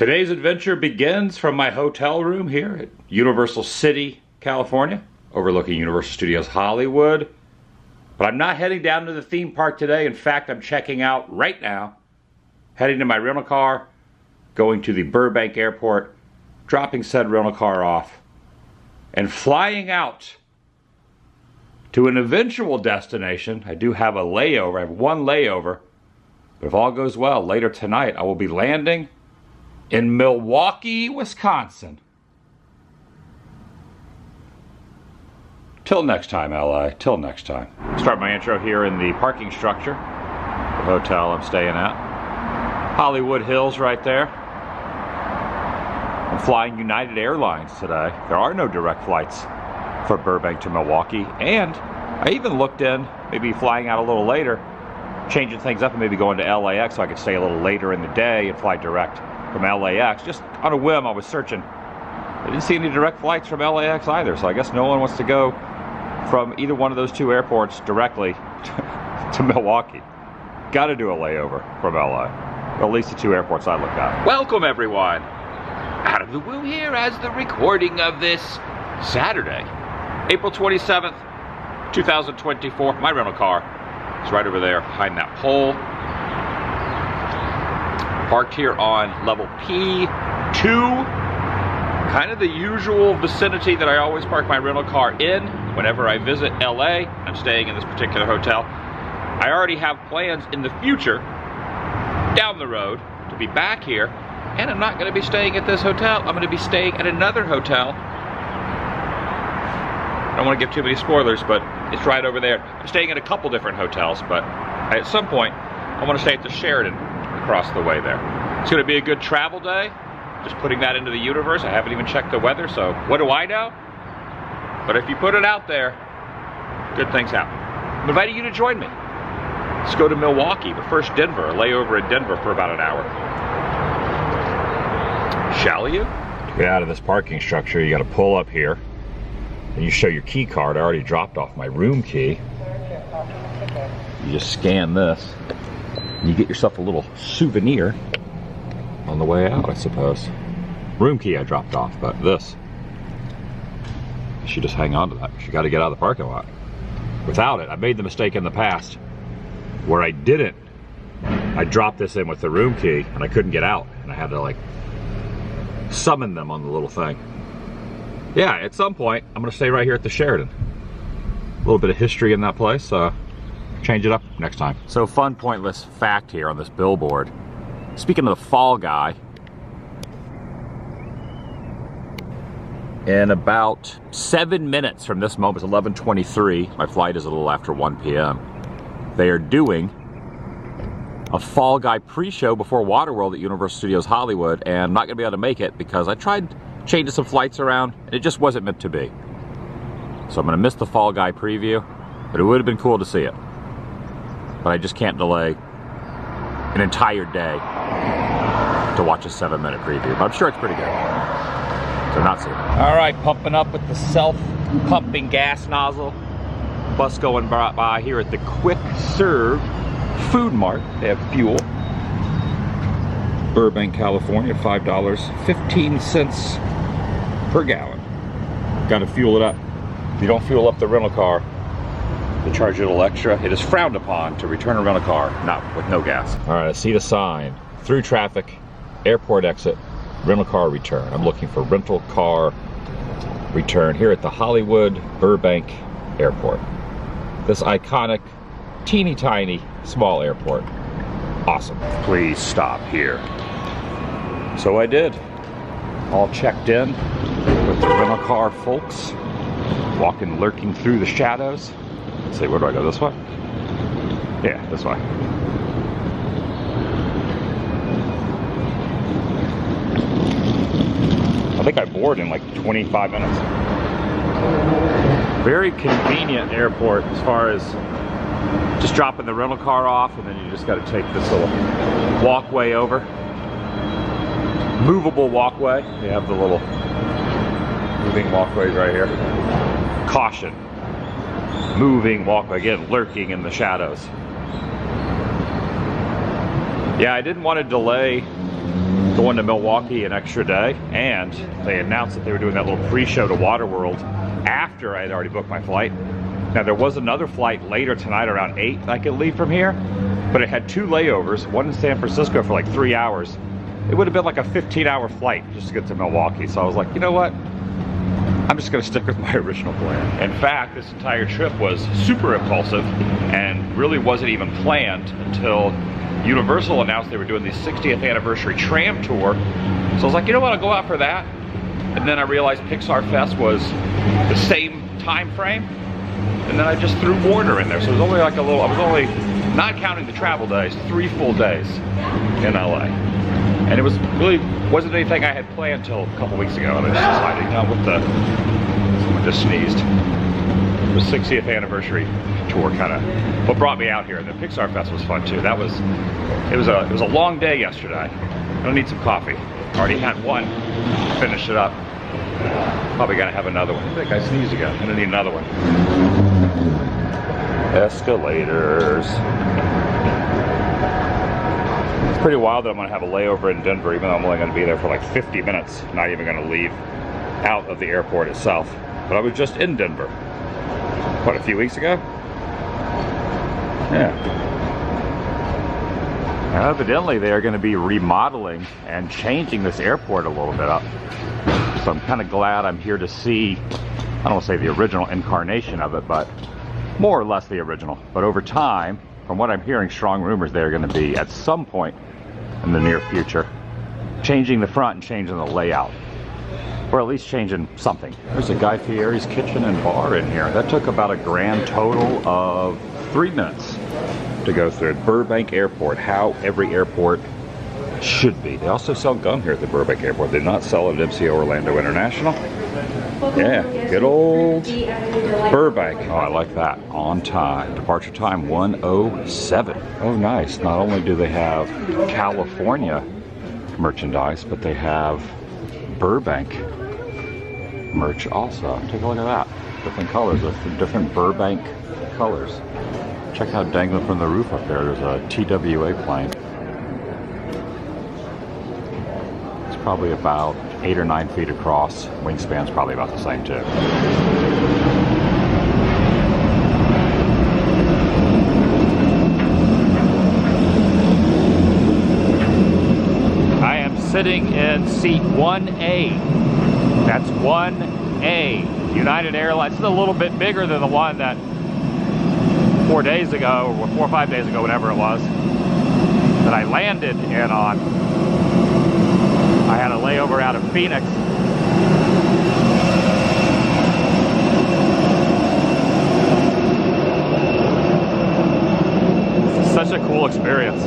Today's adventure begins from my hotel room here at Universal City, California, overlooking Universal Studios Hollywood. But I'm not heading down to the theme park today. In fact, I'm checking out right now, heading to my rental car, going to the Burbank airport, dropping said rental car off, and flying out to an eventual destination. I do have a layover. I have one layover. But if all goes well, later tonight I will be landing in Milwaukee, Wisconsin. Till next time, LA. Till next time. Start my intro here in the parking structure, the hotel I'm staying at. Hollywood Hills right there. I'm flying United Airlines today. There are no direct flights from Burbank to Milwaukee. And I even looked in, maybe flying out a little later, changing things up and maybe going to LAX so I could stay a little later in the day and fly direct from LAX. Just on a whim, I was searching. I didn't see any direct flights from LAX either, so I guess no one wants to go from either one of those two airports directly to Milwaukee. Got to do a layover from LA, or at least the two airports I looked at. Welcome everyone. Out of the woo here as the recording of this Saturday, April 27th, 2024. My rental car is right over there behind that pole. Parked here on level P2. Kind of the usual vicinity that I always park my rental car in whenever I visit LA. I'm staying in this particular hotel. I already have plans in the future, down the road, to be back here. And I'm not going to be staying at this hotel. I'm going to be staying at another hotel. I don't want to give too many spoilers, but it's right over there. I'm staying at a couple different hotels, but at some point, I want to stay at the Sheraton across the way there. It's going to be a good travel day. Just putting that into the universe. I haven't even checked the weather, so what do I know? But if you put it out there, good things happen. I'm inviting you to join me. Let's go to Milwaukee, but first Denver, a layover in Denver for about an hour. Shall you? To get out of this parking structure, you got to pull up here, and you show your key card. I already dropped off my room key. You just scan this, and you get yourself a little souvenir on the way out, I suppose. Room key I dropped off, but this, you should just hang on to that because you got to get out of the parking lot. Without it, I made the mistake in the past where I didn't. I dropped this in with the room key, and I couldn't get out, and I had to like summon them on the little thing. Yeah, at some point, I'm gonna stay right here at the Sheraton. A little bit of history in that place, change it up next time. So fun, pointless fact here on this billboard. Speaking of the fall guy, in about 7 minutes from this moment, it's 11:23, my flight is a little after 1 p.m. They are doing a Fall Guy pre-show before Waterworld at Universal Studios Hollywood, and I'm not gonna be able to make it because I tried changing some flights around and it just wasn't meant to be. So I'm gonna miss the Fall Guy preview, but it would have been cool to see it. But I just can't delay an entire day to watch a 7-minute preview, but I'm sure it's pretty good. So not soon. All right, pumping up with the self-pumping gas nozzle. Bus going by here at the Quick Serve Food Mart. They have fuel. Burbank, California, $5.15 per gallon. Got to fuel it up. If you don't fuel up the rental car, they charge you a little extra. It is frowned upon to return a rental car not with no gas. All right, I see the sign. Through traffic, airport exit, rental car return. I'm looking for rental car return here at the Hollywood Burbank Airport. This iconic, teeny tiny, small airport. Awesome. Please stop here. So I did. All checked in with the rental car folks. Walking, lurking through the shadows. Let's see, where do I go? This way? Yeah, this way. I think I board in like 25 minutes. Very convenient airport as far as just dropping the rental car off, and then you just got to take this little walkway over. Movable walkway. They have the little moving walkways right here. Caution. Moving walkway, again, lurking in the shadows. Yeah, I didn't want to delay going to Milwaukee an extra day, and they announced that they were doing that little pre-show to Waterworld after I had already booked my flight. Now there was another flight later tonight around 8 I could leave from here, but it had 2 layovers, one in San Francisco for like 3 hours. It would have been like a 15-hour flight just to get to Milwaukee. So I was like, you know what? I'm just gonna stick with my original plan. In fact, this entire trip was super impulsive and really wasn't even planned until Universal announced they were doing the 60th anniversary tram tour. So I was like, you know what, I'll go out for that. And then I realized Pixar Fest was the same time frame. And then I just threw Warner in there. So it was only like a little, I was only, not counting the travel days, 3 full days in LA. And it was really, wasn't anything I had planned till a couple weeks ago. And I just decided, you know, with the, someone just sneezed. The 60th anniversary tour kind of what brought me out here. And the Pixar Fest was fun too. That was, it was a long day yesterday. I'm gonna need some coffee. Already had one, finished it up. Probably gonna have another one. I think I sneezed again. I'm gonna need another one. Escalators. It's pretty wild that I'm gonna have a layover in Denver, even though I'm only gonna be there for like 50 minutes. Not even gonna leave out of the airport itself. But I was just in Denver. What, a few weeks ago? Yeah. Now, evidently they are going to be remodeling and changing this airport a little bit up. So I'm kind of glad I'm here to see, I don't want to say the original incarnation of it, but more or less the original. But over time, from what I'm hearing, strong rumors they're going to be, at some point in the near future, changing the front and changing the layout. Or at least changing something. There's a Guy Fieri's kitchen and bar in here. That took about a grand total of 3 minutes to go through at Burbank Airport, how every airport should be. They also sell gum here at the Burbank Airport. They do not sell it at MCO Orlando International. Yeah, good old Burbank. Oh, I like that. On time. Departure time 1:07. Oh, nice. Not only do they have California merchandise, but they have Burbank merch also. Take a look at that. Different colors, different Burbank colors. Check out dangling from the roof up there. There's a TWA plane. It's probably about 8 or 9 feet across. Wingspan's probably about the same too. I am sitting in seat 1A. That's 1A. United Airlines. It's a little bit bigger than the one that 4 days ago, or 4 or 5 days ago, whatever it was, that I landed in on. I had a layover out of Phoenix. This is such a cool experience.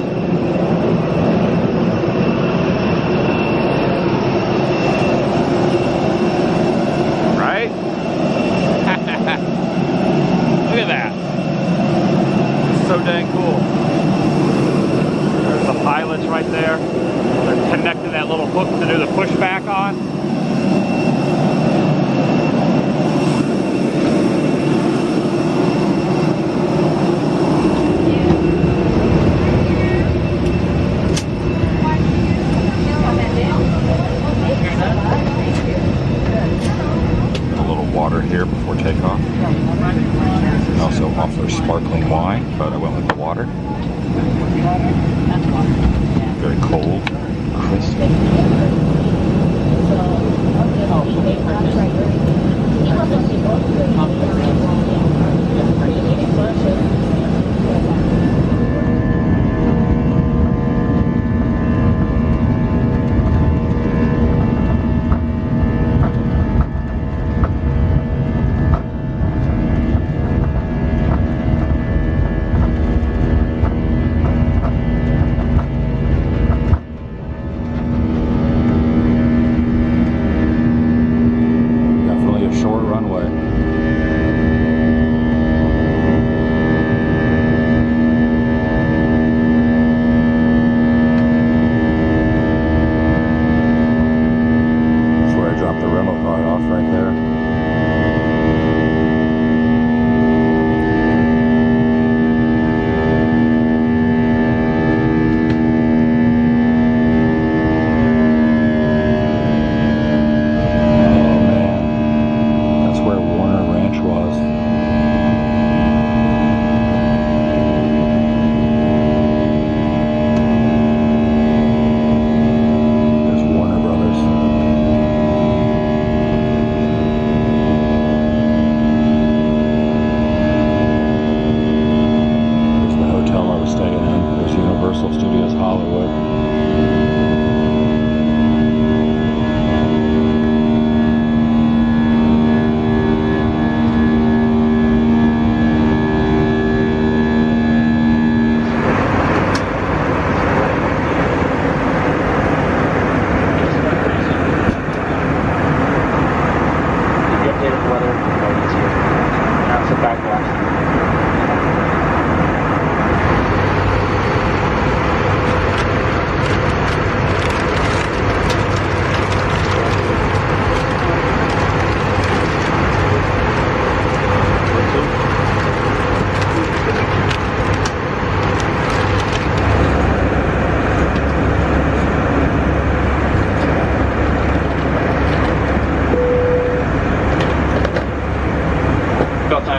Right? Look at that. So dang cool. There's the pilots right there. They're connecting that little hook to do the pushback on. A little water here before takeoff. They also offer sparkling wine, but I went with the water. Very cold, crisp.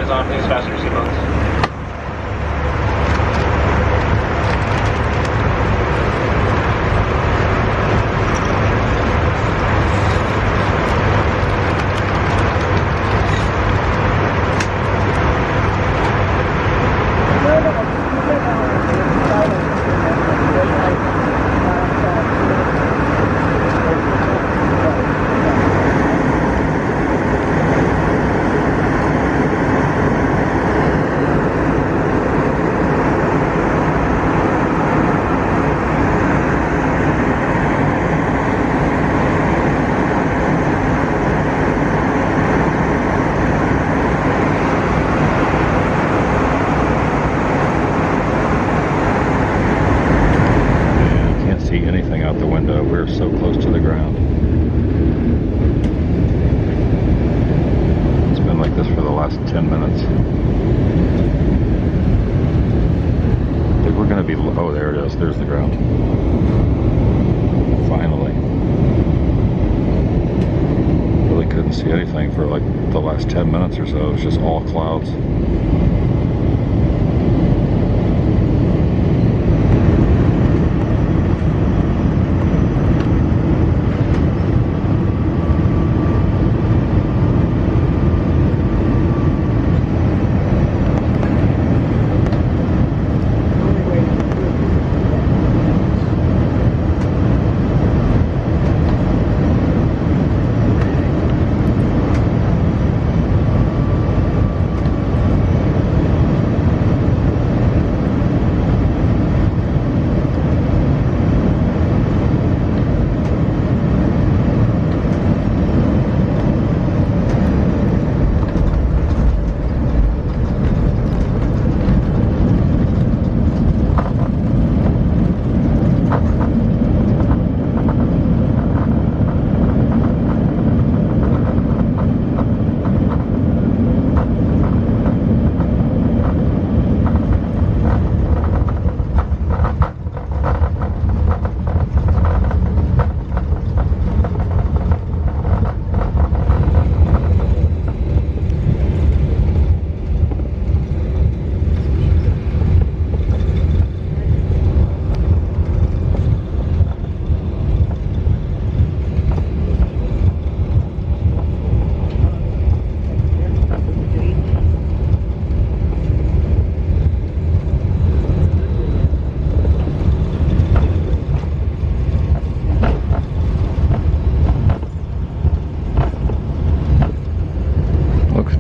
eyes on, please. Fasten your seatbelts. We're so close to the ground. It's been like this for the last 10 minutes. I think we're going to be, oh, there it is. There's the ground. Finally. Really couldn't see anything for like the last 10 minutes or so. It was just all clouds.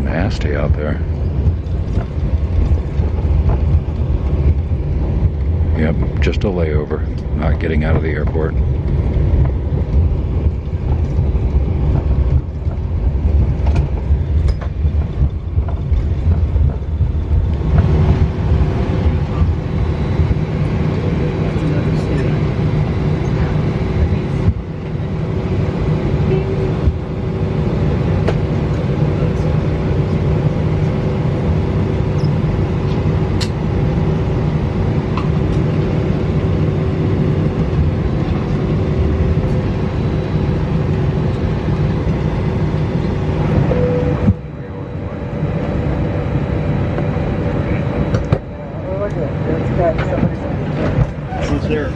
Nasty out there. Yep, just a layover, not getting out of the airport. Who's there?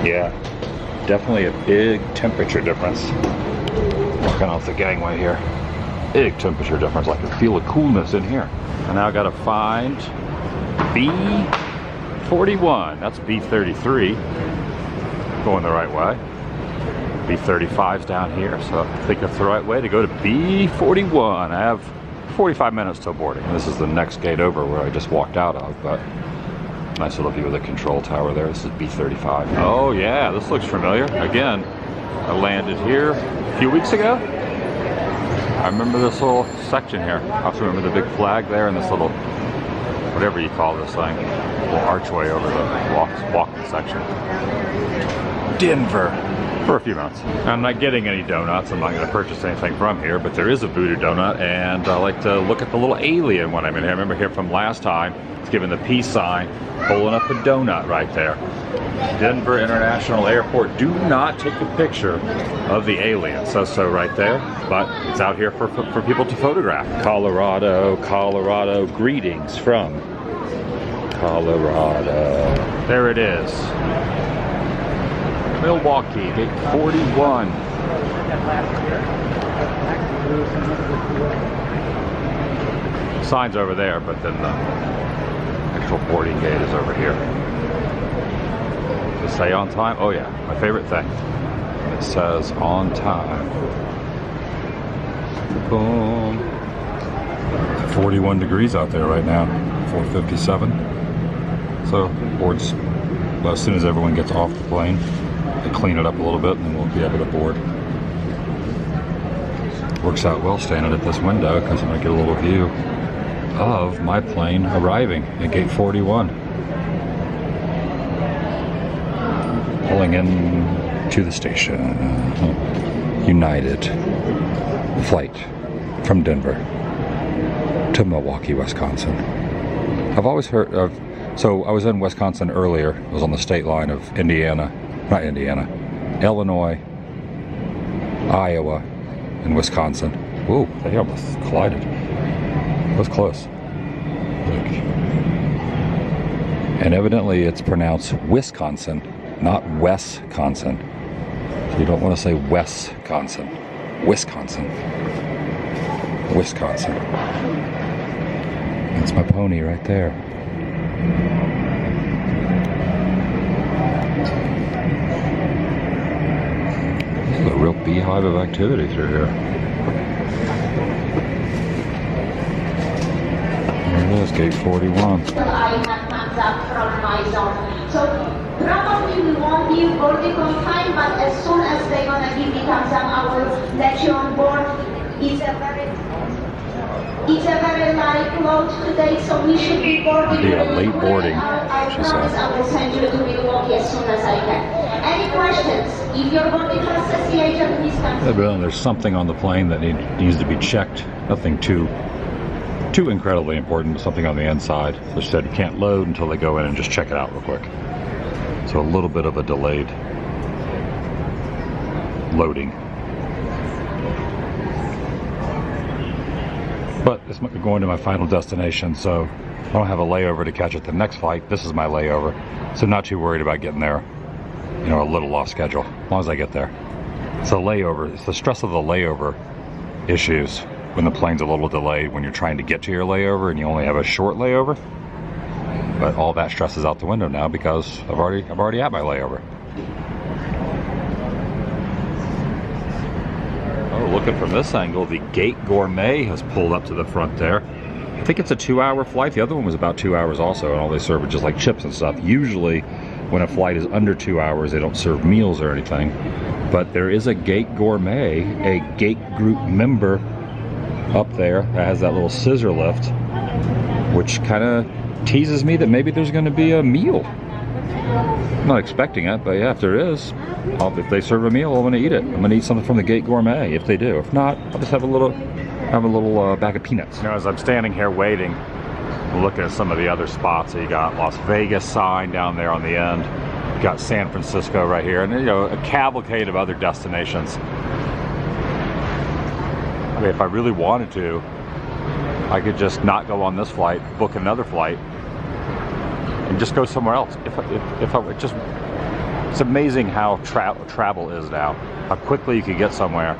Yeah, definitely a big temperature difference. Walking off the gangway here. Big temperature difference. I can feel the coolness in here. And now I gotta find B41. That's B33. Going the right way. B35's down here, so I think that's the right way to go to B41. I have 45 minutes till boarding. This is the next gate over where I just walked out of, but nice little view of the control tower there. This is B35. Oh yeah, this looks familiar. Again, I landed here a few weeks ago. I remember this little section here. I also remember the big flag there and this little, whatever you call this thing, little archway over the walking section. Denver. for a few months. I'm not getting any donuts. I'm not going to purchase anything from here, but there is a Voodoo donut, and I like to look at the little alien when I'm in here. I remember here from last time, it's giving the peace sign, pulling up a donut right there. Denver International Airport, do not take a picture of the alien. It says so right there, but it's out here for people to photograph. Colorado, Colorado, greetings from Colorado. There it is. Milwaukee, gate 41. Sign's over there, but then the actual boarding gate is over here. Does it say on time? Oh yeah, my favorite thing. It says on time. Boom. 41 degrees out there right now, 4:57. So, boards, well, as soon as everyone gets off the plane, they clean it up a little bit and then we'll be able to board. Works out well standing at this window because I'm going to get a little view of my plane arriving at gate 41. Pulling in to the station. United flight from Denver to Milwaukee, Wisconsin. I've always heard of, so I was in Wisconsin earlier. I was on the state line of Illinois, Iowa, and Wisconsin. Whoa, they almost collided. That was close. Look. And evidently it's pronounced Wisconsin, not Wesconsin. So you don't want to say Wisconsin. Wisconsin. Wisconsin. That's my pony right there. There's a real beehive of activity through here. There it is, gate 41. I have thumbs up from my zone. So probably we won't be boarding on time, but as soon as they're gonna give me thumbs up, I will let you on board. It's a very light load today, so we should be boarding. Be a late boarding, I she promise said. I will send you to Milwaukee as soon as I can. Any questions? If your boarding class says the agent, please come. There's something on the plane that needs to be checked. Nothing too incredibly important, but something on the inside. They said you can't load until they go in and just check it out real quick. So a little bit of a delayed loading. But this might be going to my final destination, so I don't have a layover to catch at the next flight. This is my layover, so not too worried about getting there, you know, a little off schedule, as long as I get there. It's a layover. It's the stress of the layover issues when the plane's a little delayed, when you're trying to get to your layover and you only have a short layover. But all that stress is out the window now because I'm already at my layover. Oh, looking from this angle, the Gate Gourmet has pulled up to the front there. I think it's a 2-hour flight. The other one was about 2 hours also, and all they serve are just like chips and stuff. Usually, when a flight is under 2 hours, they don't serve meals or anything. But there is a Gate Gourmet, a Gate Group member up there that has that little scissor lift, which kind of teases me that maybe there's going to be a meal. I'm not expecting it, but yeah, if there is, if they serve a meal, I'm going to eat it. I'm going to eat something from the Gate Gourmet if they do. If not, I'll just have a little bag of peanuts. You know, as I'm standing here waiting, I'm looking at some of the other spots. So you got Las Vegas sign down there on the end. You got San Francisco right here, and you know, a cavalcade of other destinations. I mean, if I really wanted to, I could just not go on this flight, book another flight, and just go somewhere else. It's amazing how travel is now. How quickly you can get somewhere.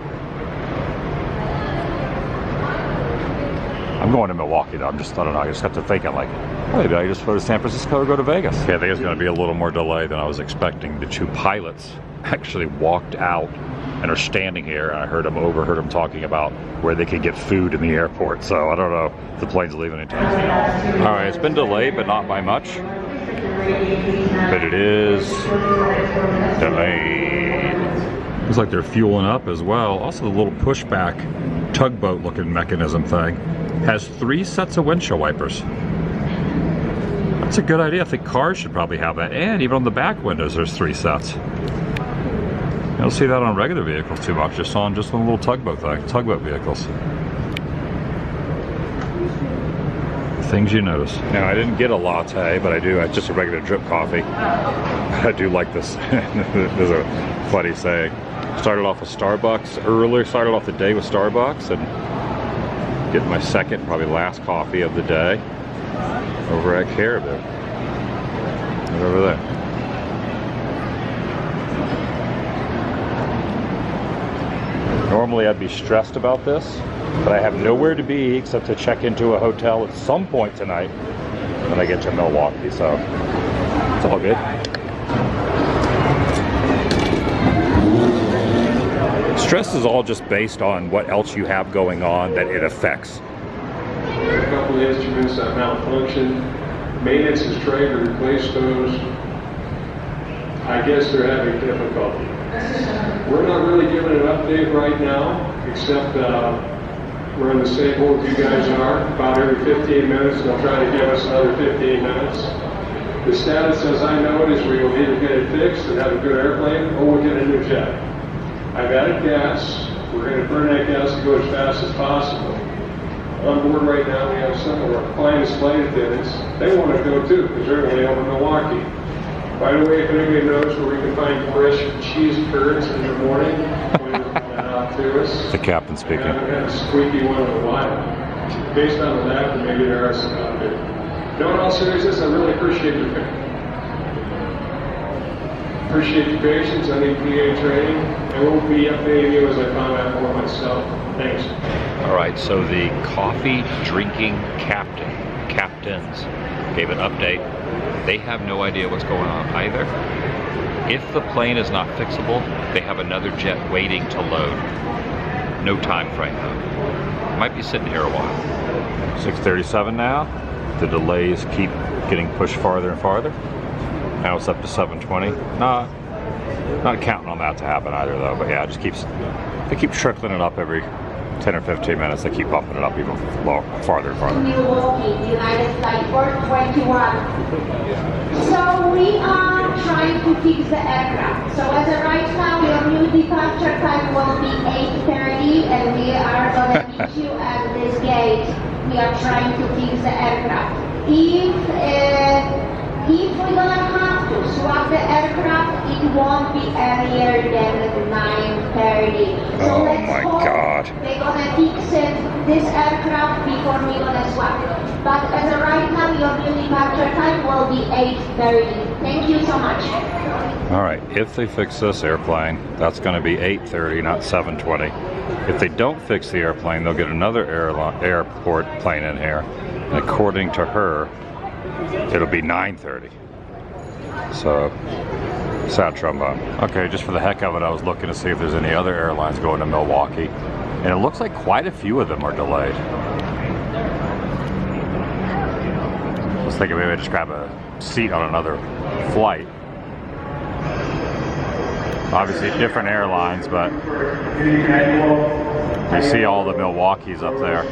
I'm going to Milwaukee though. I don't know. I just got to thinking like, maybe I just go to San Francisco or go to Vegas. Yeah, I think it's going to be a little more delay than I was expecting. The two pilots actually walked out and are standing here. I overheard them talking about where they could get food in the airport. So I don't know if the plane's leaving anytime. All right, it's been delayed, but not by much. But it is delayed. Looks like they're fueling up as well. Also, the little pushback tugboat looking mechanism thing has 3 sets of windshield wipers. That's a good idea. I think cars should probably have that. And even on the back windows, there's 3 sets. don't see that on regular vehicles too much, just on little tugboat vehicles. Things you notice. Now, I didn't get a latte, but it's just a regular drip coffee. I do like this. There's a funny saying. Started off with Starbucks earlier, started off the day with Starbucks, and getting my second, probably last coffee of the day over at Caribou. Right over there. Normally I'd be stressed about this, but I have nowhere to be except to check into a hotel at some point tonight when I get to Milwaukee, so it's all good. Stress is all just based on what else you have going on that it affects. A couple of instruments that malfunction. Maintenance is trying to replace those. I guess they're having difficulty. We're not really giving an update right now, except we're in the same boat you guys are. About every 15 minutes, they'll try to give us another 15 minutes. The status, as I know it, is we will either get it fixed and have a good airplane, or we'll get a new jet. I've added gas. We're going to burn that gas to go as fast as possible. On board right now, we have some of our clients' flight attendants. They want to go too, because they're going over Milwaukee. By the way, if anybody knows where we can find fresh cheese curds in the morning, point that out to us. The captain speaking. I haven't had a squeaky one in a while. Based on that, maybe there are some out there. No, in all seriousness, I really appreciate your patience. I need PA training. I will be updating you as I find out more myself. Thanks. All right, so the coffee drinking captains gave an update. They have no idea what's going on either. If the plane is not fixable, they have another jet waiting to load. No time frame though. Might be sitting here a while. 6:37 now. The delays keep getting pushed farther and farther. Now it's up to 7:20. Not counting on that to happen either though, but yeah, they keep trickling it up every 10 or 15 minutes. They keep bumping it up even farther and farther. Milwaukee, United Flight 421. So we are trying to fix the aircraft. So as of right now, your new departure time will be 8:30, and we are going to meet you at this gate. We are trying to fix the aircraft. If we're gonna have to swap the aircraft, it won't be earlier than 9:30. So Oh let's my hope God. they're gonna fix this aircraft before we're gonna swap it. But as of right now, your new departure time will be 8:30. Thank you so much. All right, if they fix this airplane, that's going to be 8:30, not 7:20. If they don't fix the airplane, they'll get another airport plane in here. And according to her, it'll be 9:30. So, sad trombone. Okay, just for the heck of it, I was looking to see if there's any other airlines going to Milwaukee. And it looks like quite a few of them are delayed. I was thinking maybe I'd just grab a seat on another flight. Obviously different airlines, but you see all the Milwaukees up there.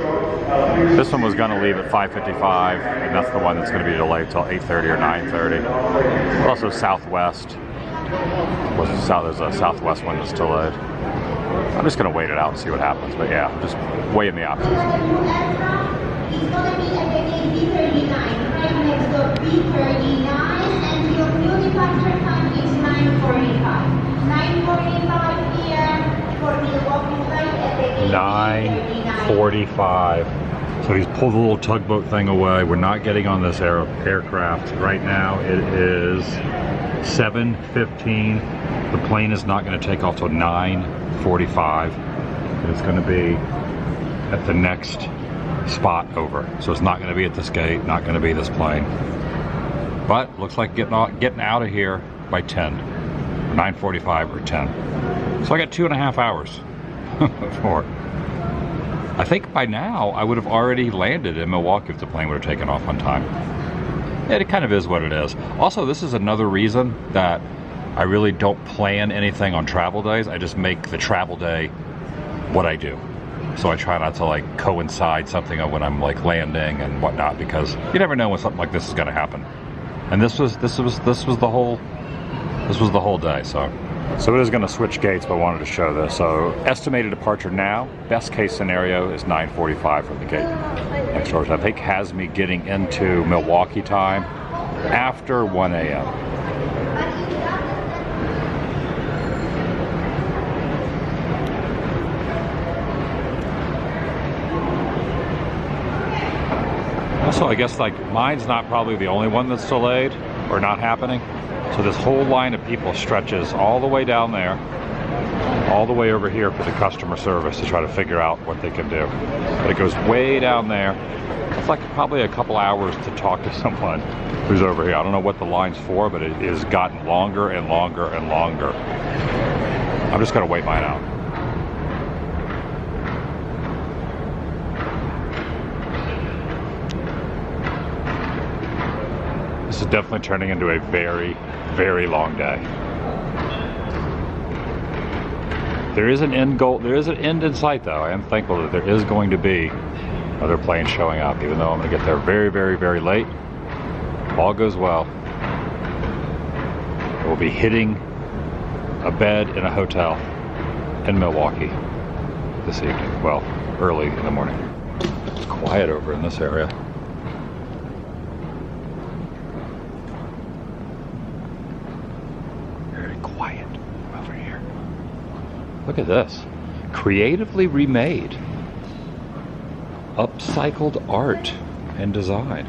This one was going to leave at 5:55, and that's the one that's going to be delayed till 8:30 or 9:30. Also Southwest. There's a Southwest one that's delayed. I'm just going to wait it out and see what happens, but yeah, I'm just weighing the options. It's going to be at the gate B39, right next door B39, and your new departure time is 9:45. 9:45 here for Milwaukee flight at the gate 9:45. So he's pulled the little tugboat thing away. We're not getting on this aircraft. Right now it is 7:15. The plane is not going to take off till 9:45. It's going to be at the next spot over. So it's not going to be at this gate, not going to be this plane. But looks like getting out of here by 10. 9:45 or 10. So I got 2.5 hours for it. I think by now I would have already landed in Milwaukee if the plane would have taken off on time. Yeah, it kind of is what it is. Also, this is another reason that I really don't plan anything on travel days. I just make the travel day what I do. So I try not to like coincide something when I'm like landing and whatnot, because you never know when something like this is going to happen. And this was the whole day. So So it is going to switch gates, but I wanted to show this. So estimated departure now, best case scenario is 9:45 from the gate next door. I think has me getting into Milwaukee time after 1 a.m. Also, I guess like mine's not probably the only one that's delayed or not happening. So this whole line of people stretches all the way down there, all the way over here for the customer service to try to figure out what they can do. But it goes way down there. It's like probably a couple hours to talk to someone who's over here. I don't know what the line's for, but it has gotten longer and longer and longer. I'm just gonna wait mine out. This is definitely turning into a very, very long day. There is an end goal, there is an end in sight though. I am thankful that there is going to be other planes showing up, even though I'm gonna get there very, very, very late. If all goes well, we'll be hitting a bed in a hotel in Milwaukee this evening. Well, early in the morning. It's quiet over in this area. Quiet over here. Look at this. Creatively remade. Upcycled art and design.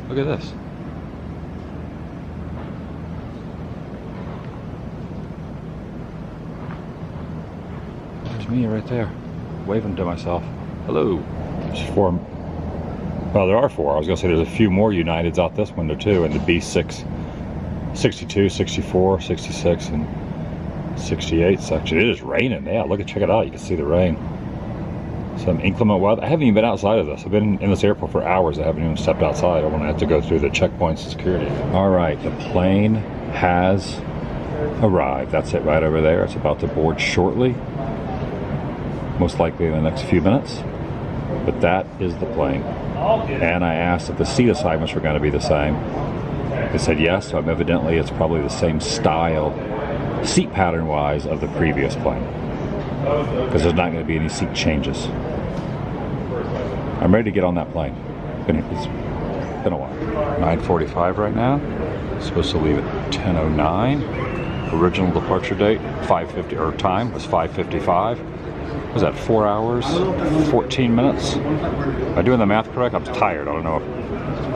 Look at this. There's me right there, waving to myself. Hello. There's 4. Well, there are 4. I was gonna say there's a few more Uniteds out this window too, in the B6. 62, 64, 66, and 68 section. It is raining. Yeah, check it out. You can see the rain. Some inclement weather. I haven't even been outside of this. I've been in this airport for hours. I haven't even stepped outside. I want to have to go through the checkpoints and security. All right, the plane has arrived. That's it right over there. It's about to board shortly. Most likely in the next few minutes. But that is the plane. And I asked if the seat assignments were going to be the same. They said yes, so evidently it's probably the same style, seat pattern wise, of the previous plane. Because there's not going to be any seat changes. I'm ready to get on that plane. It's been a while. 9:45 right now. Supposed to leave at 10:09. Original departure date, 5:50, or time was 5:55. Was that 4 hours, 14 minutes? Am I doing the math correct? I'm tired. I don't know.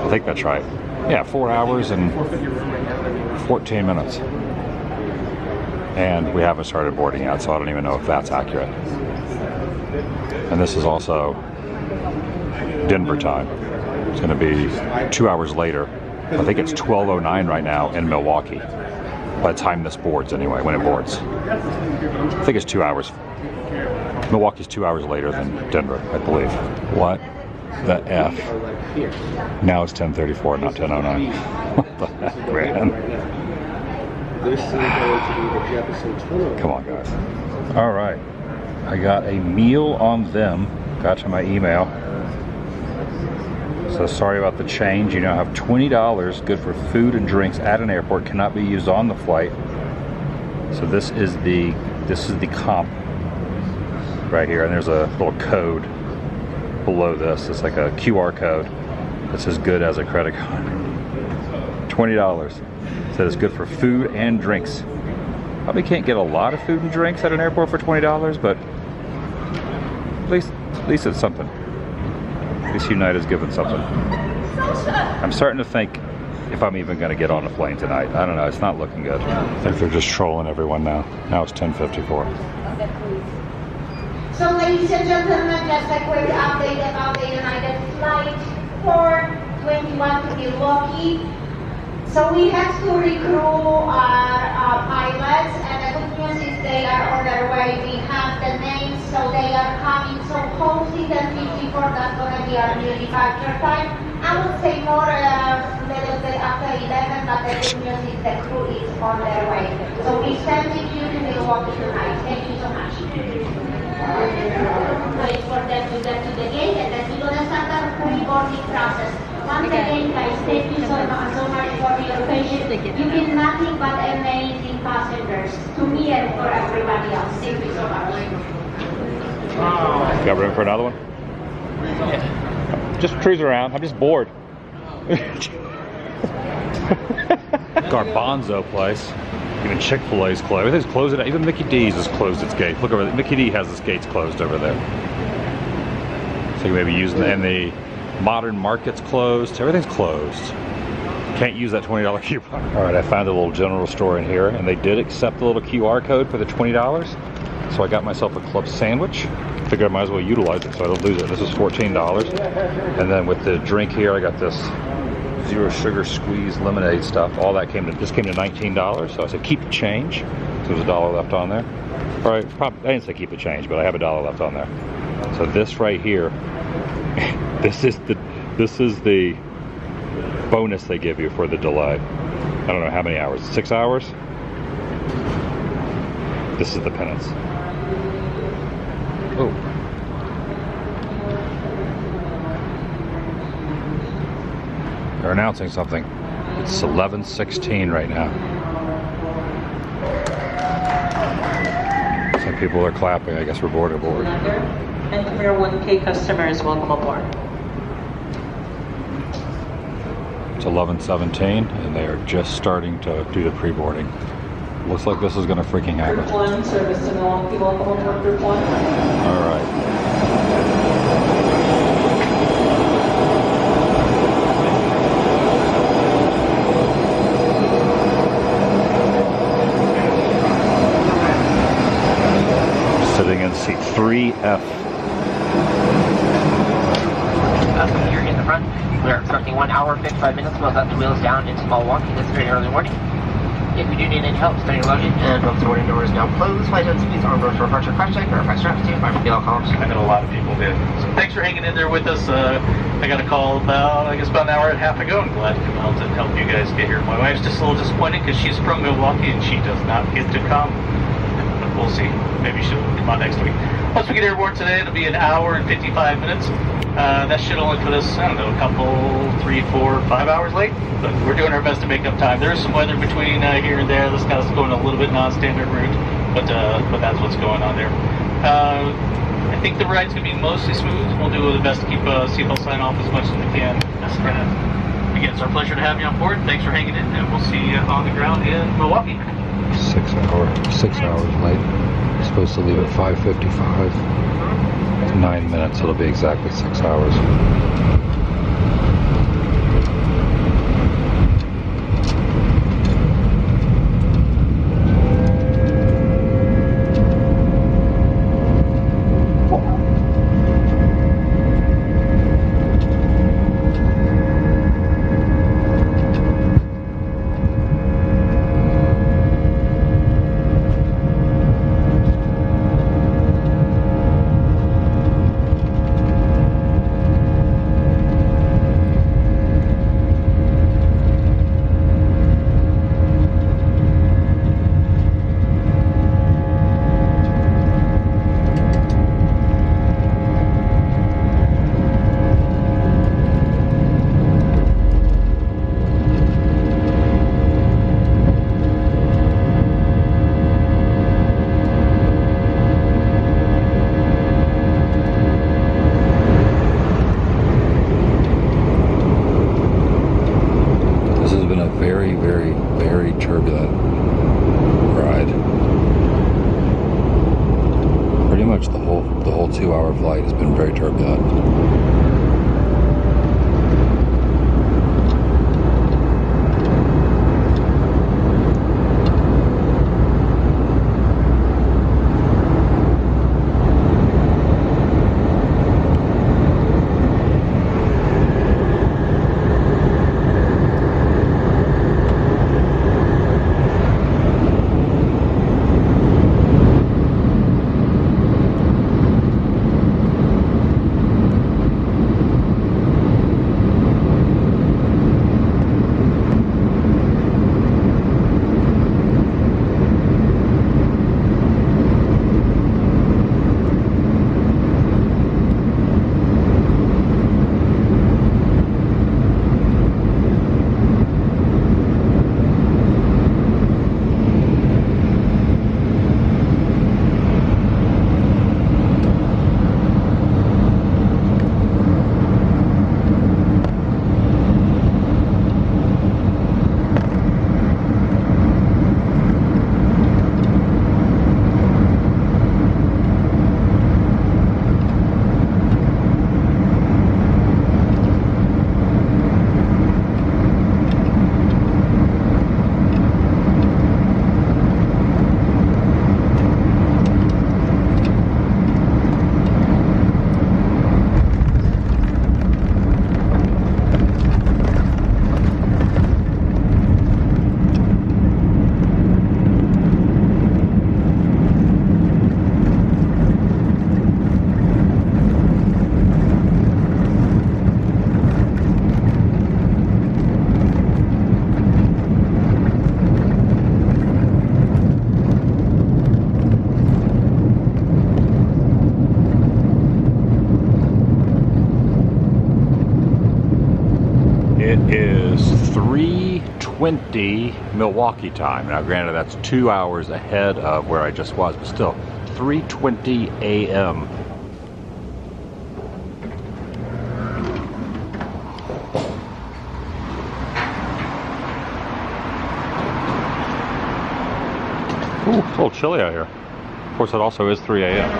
I think that's right. Yeah, 4 hours and 14 minutes. And we haven't started boarding yet, so I don't even know if that's accurate. And this is also Denver time. It's going to be 2 hours later. I think it's 12:09 right now in Milwaukee. By the time this boards anyway, when it boards. I think it's 2 hours. Milwaukee's 2 hours later than Denver, I believe. What the F? Now it's 10:34, not 10:09. What the heck, man? Come on, guys. All right. I got a meal on them. Got to my email. So sorry about the change. You now have $20 good for food and drinks at an airport. Cannot be used on the flight. So this is the comp right here, and there's a little code below this. It's like a QR code that's as good as a credit card. $20. So it's good for food and drinks. Probably can't get a lot of food and drinks at an airport for $20, but at least it's something. At least United's giving something. I'm starting to think if I'm even going to get on a plane tonight. I don't know. It's not looking good. I think they're just trolling everyone now. Now it's 10:54. So ladies and gentlemen, just a quick update about the United Flight 421 to Milwaukee. So we had to recruit our pilots, and the good news is they are on their way. We have the names, so they are coming. So hopefully 10:54, that's going to be our new departure time. I would say more a little bit after 11, but the good news is the crew is on their way. So we sending you to Milwaukee tonight. Thank you so much. Wait for them to get to the gate, and then we're going to start our pre-boarding process. Once again, guys, thank you so much for your patience. You've been nothing but amazing passengers to me and for everybody else. Thank you so much. Got room for another one? Yeah. Just cruise around. I'm just bored. Garbanzo place. Even Chick-fil-A's closed. Everything's closed. Even Mickey D's has closed its gate. Look over there. Mickey D has its gates closed over there. So you may be using and the Modern Market's closed. Everything's closed. Can't use that $20 coupon. All right, I found a little general store in here, and they did accept the little QR code for the $20. So I got myself a club sandwich. Figured I might as well utilize it so I don't lose it. This is $14. And then with the drink here, I got this zero sugar squeeze lemonade stuff. All that came to $19. So I said keep the change. So there's $1 left on there. All right, probably, I didn't say keep the change, but I have $1 left on there. So this right here, this is the bonus they give you for the delay. I don't know how many hours. 6 hours. This is the penance. Oh. They're announcing something. It's 11:16 right now. Some people are clapping. I guess we're board aboard. And for your 1K customers, welcome aboard. It's 11:17, and they are just starting to do the pre-boarding. Looks like this is going to freaking happen. Group 1, service to Milwaukee, welcome aboard Group 1. All right. Sitting in seat 3F. Here in the front, we're expecting 1 hour, 55 minutes. We'll let the wheels down into Milwaukee this very early morning. If you do need any help, stay loaded and both the boarding doors now closed. Flight attendants, arm doors for departure, crash check, verify straps, stand by for BL columns. I know a lot of people did. So thanks for hanging in there with us. I got a call about an hour and a half ago. I'm glad to come out and help you guys get here. My wife's just a little disappointed because she's from Milwaukee and she does not get to come. But we'll see. Maybe she'll come out next week. Once we get airborne today, it'll be 1 hour and 55 minutes. That should only put us, I don't know, a couple, 3, 4, 5 hours late. But we're doing our best to make up time. There is some weather between here and there. This guy's going a little bit non-standard route, but that's what's going on there. I think the ride's going to be mostly smooth. We'll do the best to keep seatbelt sign off as much as we can. Again, it's our pleasure to have you on board. Thanks for hanging in, and we'll see you on the ground in Milwaukee. 6 hours late. We're supposed to leave at 5:55. 9 minutes. It'll be exactly 6 hours. It is 3:20 Milwaukee time. Now granted that's 2 hours ahead of where I just was, but still 3:20 a.m. Ooh, it's a little chilly out here. Of course, it also is 3 a.m.